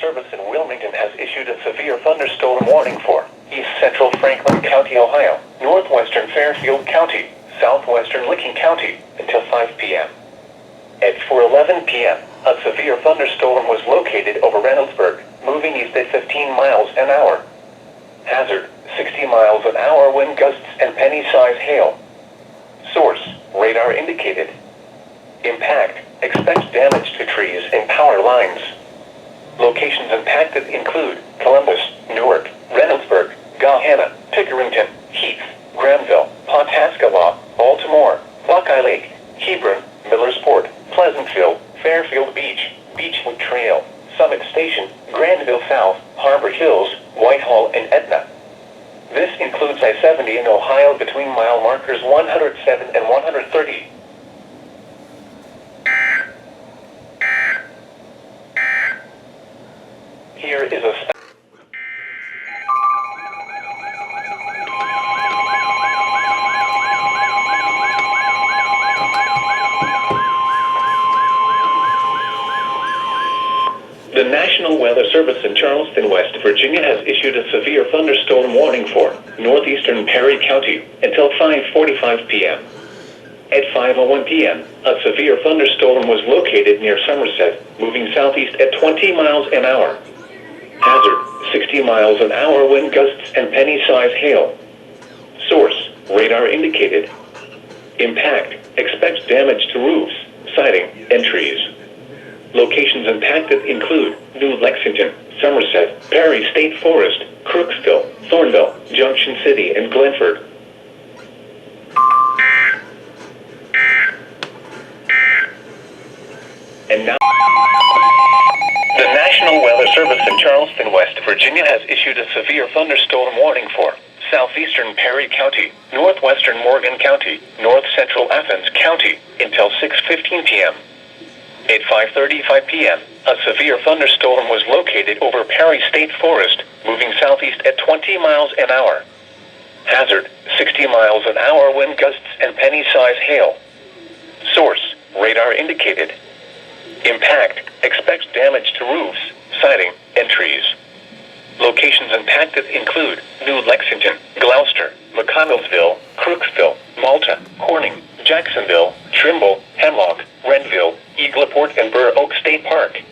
Service in Wilmington has issued a severe thunderstorm warning for East Central Franklin County, Ohio, Northwestern Fairfield County, Southwestern Licking County, until 5 p.m. At 4:11 p.m., a severe thunderstorm was located over Reynoldsburg, moving east at 15 miles an hour. Hazard, 60 miles an hour wind gusts and penny-size hail. Source, radar indicated. Impact, expect damage to trees and power lines. Locations impacted include Columbus, Newark, Reynoldsburg, Gahanna, Pickerington, Heath, Granville, Pawhuska, Baltimore, Buckeye Lake, Hebron, Millersport, Pleasantville, Fairfield Beach, Beechwood Trail, Summit Station, Grandville South, Harbor Hills, Whitehall, and Etna. This includes I-70 in Ohio between mile markers 107 and 130. Here is a The National Weather Service in Charleston, West Virginia has issued a severe thunderstorm warning for northeastern Perry County until 5:45 p.m. At 5:01 p.m., a severe thunderstorm was located near Somerset, moving southeast at 20 miles an hour. Hazard, 60 miles an hour wind gusts and penny-size hail. Source, radar indicated. Impact, expect damage to roofs, siding, and trees. Locations impacted include New Lexington, Somerset, Perry State Forest, Crooksville, Thornville, Junction City, and Glenford. And now, the National Weather Service in Charleston, West Virginia has issued a severe thunderstorm warning for southeastern Perry County, northwestern Morgan County, north central Athens County, until 6:15 p.m. At 5:35 p.m., a severe thunderstorm was located over Perry State Forest, moving southeast at 20 miles an hour. Hazard, 60 miles an hour wind gusts and penny-size hail. Source, radar indicated. Impact, expect damage to roofs, siding, and trees. Locations impacted include New Lexington, Gloucester, McConnellsville, Crooksville, Malta, Corning, Jacksonville, Trimble, Hemlock, Renville, Eagleport, and Burr Oak State Park.